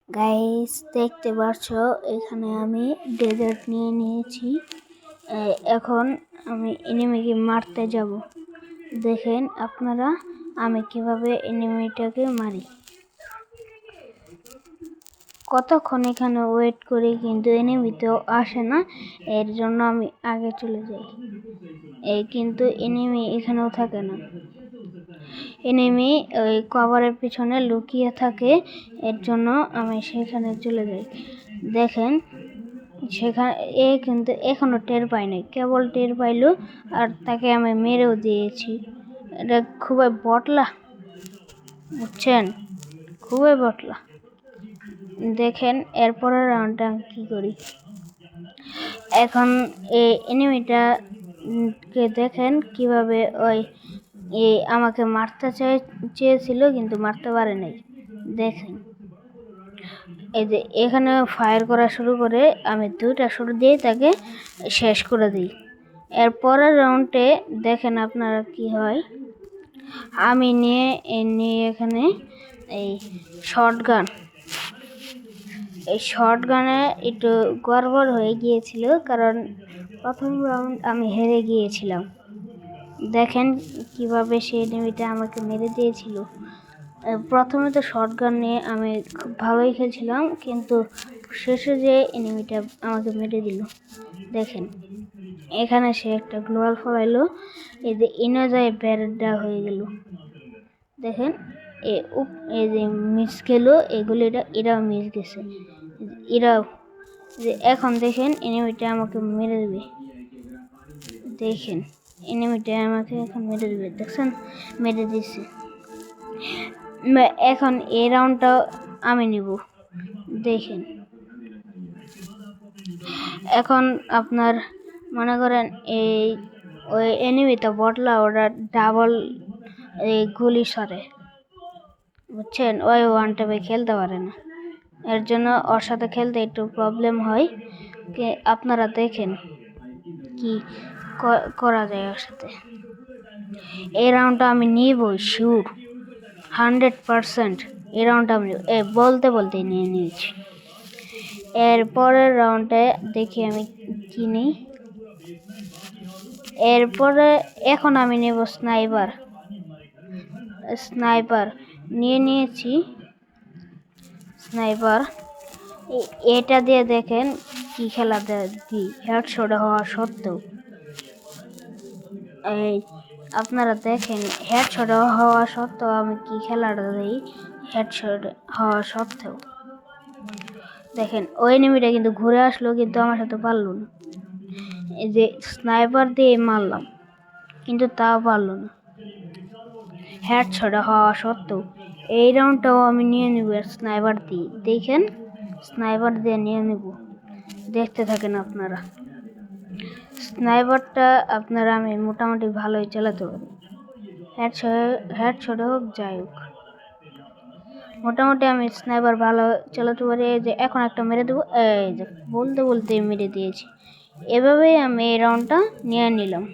Guys দেখতে পাচ্ছ এখানে আমি ডেজার্ট নিয়ে নিয়েছি। এখন আমি এনিমিকে মারতে যাব। দেখেন আপনারা আমি কিভাবে এনিমিটাকে মারি। কতক্ষণ এখানে ওয়েট করি কিন্তু এনিমি তো আসে না, এর জন্য আমি আগে চলে যাই। কিন্তু এনিমি এখানেও থাকে না, এনিমি ওই কভারের পিছনে লুকিয়ে থাকে, এর জন্য আমি সেখানে চলে যাই। দেখেন সেখানে কিন্তু এখনো টের পাই নাই, কেবল টের পাইলো আর তাকে আমি মেরেও দিয়েছি। এটা খুবই বটলা, বুঝছেন, খুবই বটলা। দেখেন এরপরের রাউন্ডটা আমি কি করি। এখন এই এনিমিটা কে দেখেন কিভাবে ওই আমাকে মারতে চেয়েছিল কিন্তু মারতে পারে নাই। দেখেন এই যে এখানে ফায়ার করা শুরু করে, আমি 2টা শট দিয়ে তাকে শেষ করে দিই। এরপরের রাউন্ডে দেখেন আপনারা কি হয়। আমি নিয়ে এখানে এই শর্টগানে একটু গড়বড় হয়ে গিয়েছিল, কারণ প্রথম রাউন্ড আমি হেরে গিয়েছিলাম। দেখেন কিভাবে সেই এনিমিটা আমাকে মেরে দিয়েছিল। প্রথমে তো শর্টগান নিয়ে আমি খুব ভালোই খেলছিলাম, কিন্তু শেষে যে এনিমিটা আমাকে মেরে দিল। দেখেন এখানে সে একটা গ্লোয়াল ফলাইলো, এই যে ইনোজায় ব্যারেডা হয়ে গেল। দেখেন এই যে মিস গেল, এগুলো এরাও মিস গেছে, এরাও যে এখন দেখেন এনিমিটা আমাকে মেরে দেবে। দেখেন এনিমিটা আমাকে এখন মেরে দেবে, দেখছেন মেরে দিছে। এখন এই রাউন্ডটা আমি নিব। দেখেন এখন আপনার মনে করেন ওই এনিমিটা বটলা, ওরা ডাবল গুলি সরে, বুঝছেন, ওই ওয়ান টাইপে খেলতে পারে না, এর জন্য ওর সাথে খেলতে একটু প্রবলেম হয়। আপনারা দেখেন কি করা যায় ওর সাথে। এই রাউন্ডটা আমি নিবই শিওর, 100%। এই রাউন্ডটা আমি বলতে বলতে নিয়ে নিয়েছি। এরপরের রাউন্ডে দেখি আমি কি নিই। এরপরে এখন আমি নেব স্নাইপার নিয়ে নিয়েছি। স্নাইপার এটা দিয়ে দেখেন কি খেলা দিই, হেডশট হওয়া সত্ত্বেও। আপনারা দেখেন হেডশট হওয়া সত্ত্বেও আমি কি খেলাটা দিই, হেডশট হওয়া সত্ত্বেও। দেখেন ওই এনিমিটা কিন্তু ঘুরে আসলো, কিন্তু আমার সাথে পারলো না। এই যে স্নাইপার দিয়ে মারলাম কিন্তু তাও পারলো না, হেডশট হওয়া সত্ত্বেও। এই রাউন্ডটাও আমি নিয়ে নেব স্নাইপার দিয়ে। দেখেন স্নাইপার দিয়ে নিয়ে নেব, দেখতে থাকেন আপনারা। স্নাইপারটা আপনারা আমি মোটামুটি ভালোই চালাতে পারি, হেডশট হোক যাই হোক, মোটামুটি আমি স্নাইপার ভালো চালাতে পারি। এই যে এখন একটা মেরে দেবো, এই যে বলতে বলতে মেরে দিয়েছি। এভাবেই আমি এই রাউন্ডটা নিয়ে নিলাম।